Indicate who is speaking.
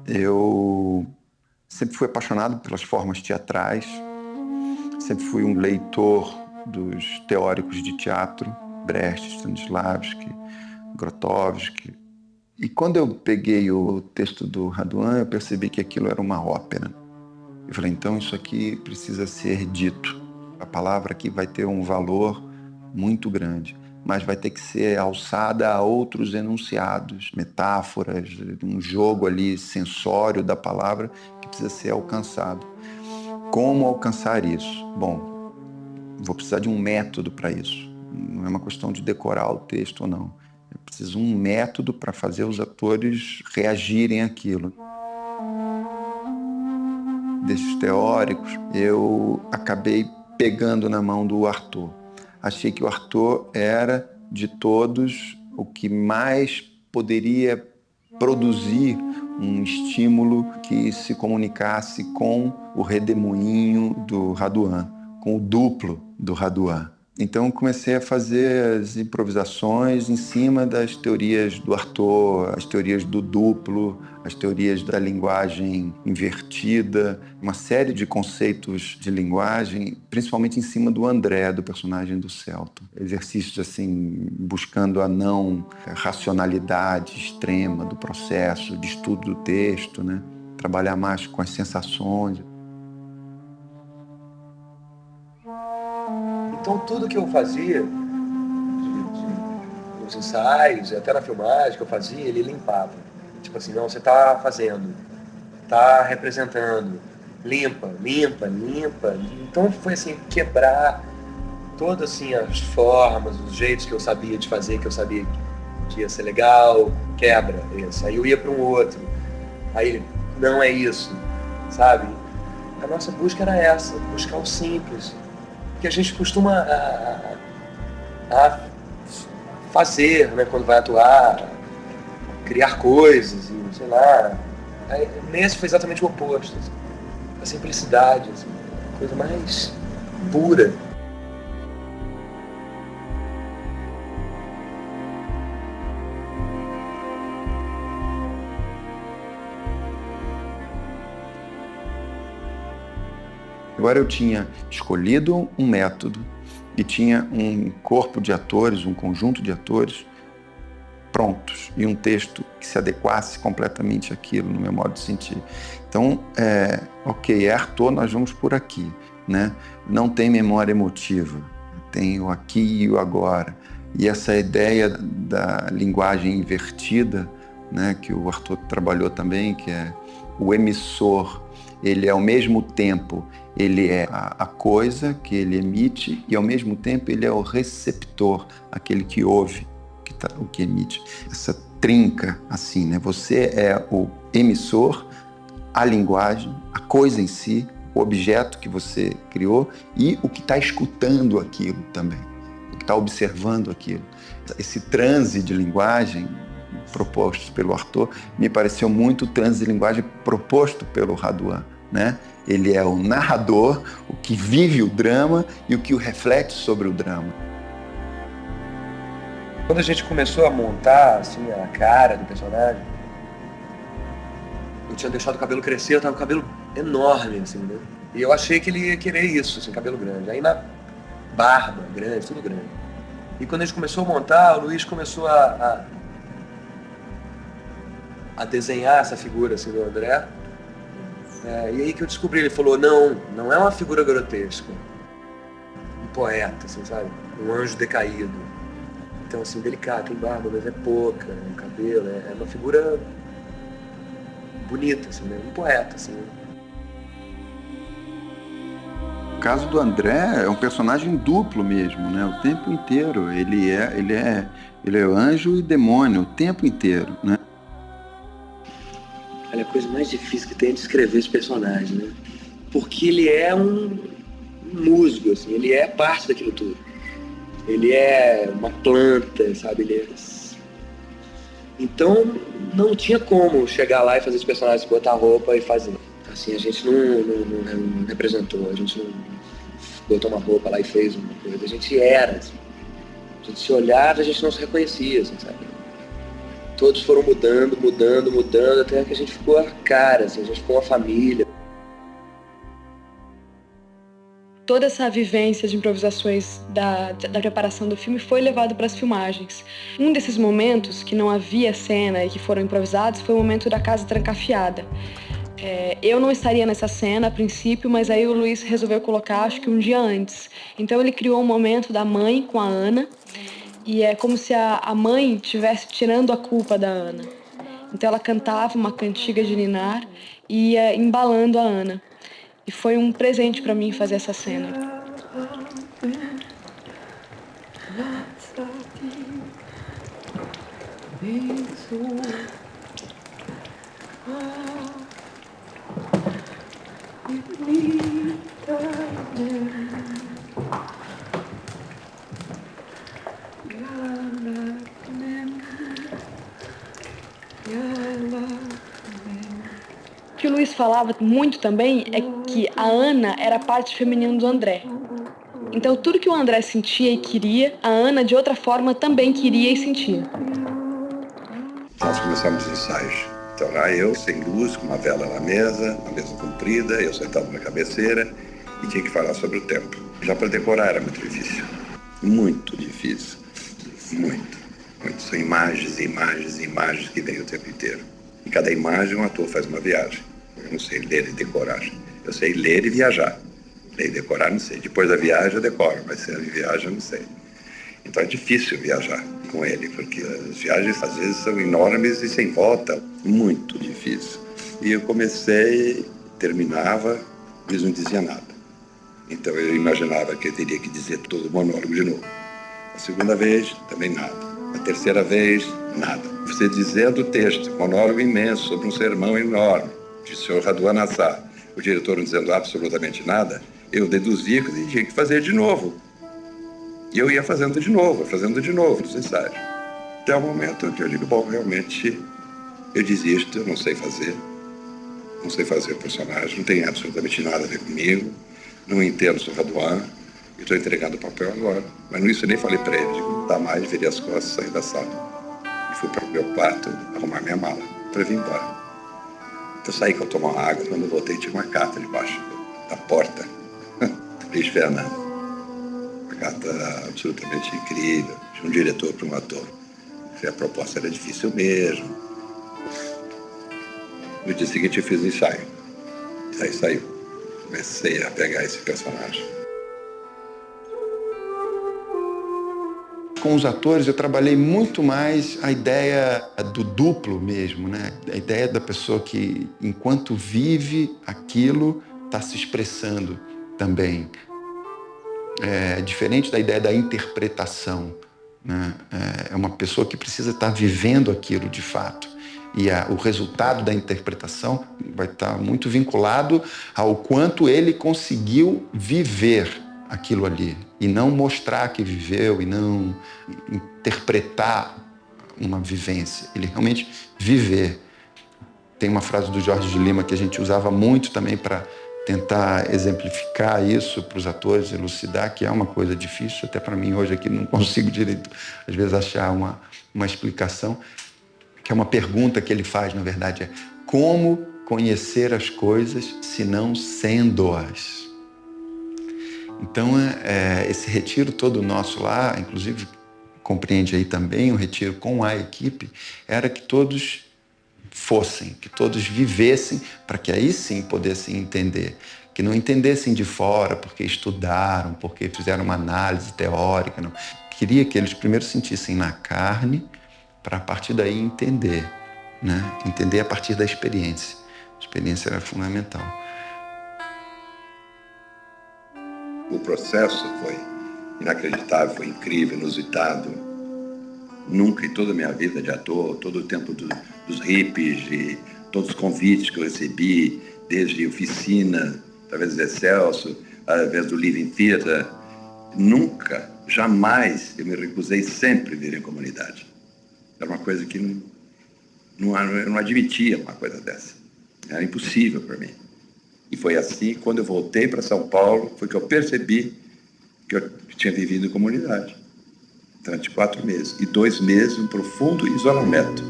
Speaker 1: Eu sempre fui apaixonado pelas formas teatrais, sempre fui um leitor dos teóricos de teatro, Brecht, Stanislavski, Grotowski. E quando eu peguei o texto do Raduan, eu percebi que aquilo era uma ópera. Eu falei, então isso aqui precisa ser dito. A palavra aqui vai ter um valor muito grande, mas vai ter que ser alçada a outros enunciados, metáforas, um jogo ali sensório da palavra que precisa ser alcançado. Como alcançar isso? Bom, vou precisar de um método para isso. Não é uma questão de decorar o texto ou não. Eu preciso de um método para fazer os atores reagirem àquilo. Desses teóricos, eu acabei pegando na mão do Artaud. Achei que o Artaud era, de todos, o que mais poderia produzir um estímulo que se comunicasse com o redemoinho do Raduan, com o duplo do Raduan. Então comecei a fazer as improvisações em cima das teorias do Artaud, as teorias do duplo, as teorias da linguagem invertida, uma série de conceitos de linguagem, principalmente em cima do André, do personagem do Celto. Exercícios assim, buscando a não racionalidade extrema do processo, de estudo do texto, né? Trabalhar mais com as sensações.
Speaker 2: Então tudo que eu fazia, nos ensaios, até na filmagem que eu fazia, ele limpava. Tipo assim, não, você tá fazendo, tá representando, limpa, limpa, limpa. Então foi assim, quebrar todas assim as formas, os jeitos que eu sabia de fazer, que eu sabia que ia ser legal, quebra esse. Aí eu ia para um outro, aí não é isso, sabe? A nossa busca era essa, buscar o simples, que a gente costuma a fazer, né, quando vai atuar, criar coisas, e, sei lá. Aí, nesse foi exatamente o oposto, assim, a simplicidade, assim, a coisa mais pura.
Speaker 1: Agora eu tinha escolhido um método e tinha um corpo de atores, um conjunto de atores prontos e um texto que se adequasse completamente àquilo, no meu modo de sentir. Então, ok, Artaud, nós vamos por aqui, né? Não tem memória emotiva, tem o aqui e o agora. E essa ideia da linguagem invertida, né, que o Artaud trabalhou também, que é o emissor, ele é ao mesmo tempo, ele é a coisa que ele emite e ao mesmo tempo ele é o receptor, aquele que ouve o que emite. Essa trinca assim, né? Você é o emissor, a linguagem, a coisa em si, o objeto que você criou e o que está escutando aquilo também, o que está observando aquilo. Esse transe de linguagem proposto pelo Artaud me pareceu muito o transe de linguagem proposto pelo Raduan, né? Ele é o narrador, o que vive o drama e o que o reflete sobre o drama.
Speaker 2: Quando a gente começou a montar assim, a cara do personagem, eu tinha deixado o cabelo crescer, eu tava com o cabelo enorme, assim, né? E eu achei que ele ia querer isso, assim, cabelo grande. Aí na barba grande, tudo grande. E quando a gente começou a montar, o Luiz começou a desenhar essa figura assim, do André. E aí que eu descobri, ele falou, não é uma figura grotesca. Um poeta, assim, sabe? Um anjo decaído. Então, assim, delicado, tem barba, mas é pouca, o cabelo, é uma figura bonita, assim, né? Um poeta, assim.
Speaker 1: O caso do André é um personagem duplo mesmo, né? O tempo inteiro. Ele é anjo e demônio o tempo inteiro, né?
Speaker 2: Olha, a coisa mais difícil que tem é descrever esse personagem, né? Porque ele é um musgo, assim, ele é parte daquilo tudo. Ele é uma planta, sabe? Então, não tinha como chegar lá e fazer esse personagem, botar roupa e fazer. Assim, a gente não representou, a gente não botou uma roupa lá e fez uma coisa. A gente era, assim. A gente se olhava e a gente não se reconhecia, assim, sabe? todos foram mudando, mudando, mudando, até que a gente ficou a cara, assim, a gente ficou uma família.
Speaker 3: Toda essa vivência de improvisações da preparação do filme foi levado para as filmagens. Um desses momentos que não havia cena e que foram improvisados foi o momento da casa trancafiada. Eu não estaria nessa cena a princípio, mas aí o Luiz resolveu colocar, acho que um dia antes. Então ele criou um momento da mãe com a Ana, e é como se a mãe estivesse tirando a culpa da Ana. Então ela cantava uma cantiga de ninar e ia embalando a Ana. E foi um presente para mim fazer essa cena. O que o Luiz falava muito também é que a Ana era a parte feminina do André. Então tudo que o André sentia e queria, a Ana de outra forma também queria e sentia.
Speaker 4: Nós começamos os ensaios. Então lá eu, sem luz, com uma vela na mesa, uma mesa comprida, eu sentado na cabeceira e tinha que falar sobre o tempo. Já para decorar era muito difícil. Muito difícil. Muito. São imagens e imagens e imagens que vêm o tempo inteiro. Em cada imagem um ator faz uma viagem. Eu não sei ler e decorar. Eu sei ler e viajar. Ler e decorar não sei. Depois da viagem eu decoro, mas se é viagem eu não sei. Então é difícil viajar com ele, porque as viagens às vezes são enormes e sem volta. Muito difícil. E eu comecei, terminava, mas não dizia nada. Então eu imaginava que eu teria que dizer todo o monólogo de novo. A segunda vez, também nada. A terceira vez, nada. Você dizendo o texto, monólogo imenso, sobre um sermão enorme, de Sr. Raduan Assar, o diretor não dizendo absolutamente nada, eu deduzia que eu tinha que fazer de novo. E eu ia fazendo de novo nos ensaios. Até o momento que eu digo, bom, realmente, eu desisto, eu não sei fazer o personagem, não tem absolutamente nada a ver comigo, não entendo o Sr. Raduan, eu estou entregando o papel agora. Mas nisso eu nem falei para ele, digo, não dá mais, virei as costas, saí da sala. E fui para o meu quarto arrumar minha mala para vir embora. Eu saí para tomar uma água, quando eu voltei tinha uma carta debaixo da porta. Luiz Fernando. Uma carta absolutamente incrível, de um diretor para um ator. A proposta era difícil mesmo. No dia seguinte eu fiz o ensaio. E aí saiu. Comecei a pegar esse personagem.
Speaker 1: Com os atores eu trabalhei muito mais a ideia do duplo mesmo, né? A ideia da pessoa que, enquanto vive aquilo, está se expressando também. É diferente da ideia da interpretação, né? É uma pessoa que precisa estar vivendo aquilo de fato. E o resultado da interpretação vai estar muito vinculado ao quanto ele conseguiu viver aquilo ali, e não mostrar que viveu, e não interpretar uma vivência, ele realmente viver. Tem uma frase do Jorge de Lima que a gente usava muito também para tentar exemplificar isso para os atores, elucidar, que é uma coisa difícil, até para mim hoje aqui não consigo direito, às vezes, achar uma explicação, que é uma pergunta que ele faz, na verdade, é como conhecer as coisas se não sendo-as? Então, esse retiro todo nosso lá, inclusive compreende aí também o retiro com a equipe, era que todos fossem, que todos vivessem, para que aí sim pudessem entender. Que não entendessem de fora, porque estudaram, porque fizeram uma análise teórica. Não. Queria que eles primeiro sentissem na carne, para a partir daí entender, né? Entender a partir da experiência. A experiência era fundamental.
Speaker 4: O processo foi inacreditável, foi incrível, inusitado. Nunca em toda a minha vida de ator, todo o tempo dos hippies, e todos os convites que eu recebi, desde oficina, através do Zé Celso, através do Living Theatre, nunca, jamais eu me recusei sempre a vir em comunidade. Era uma coisa que eu não admitia uma coisa dessa. Era impossível para mim. E foi assim, quando eu voltei para São Paulo, foi que eu percebi que eu tinha vivido em comunidade durante 4 meses. E 2 meses, um profundo isolamento.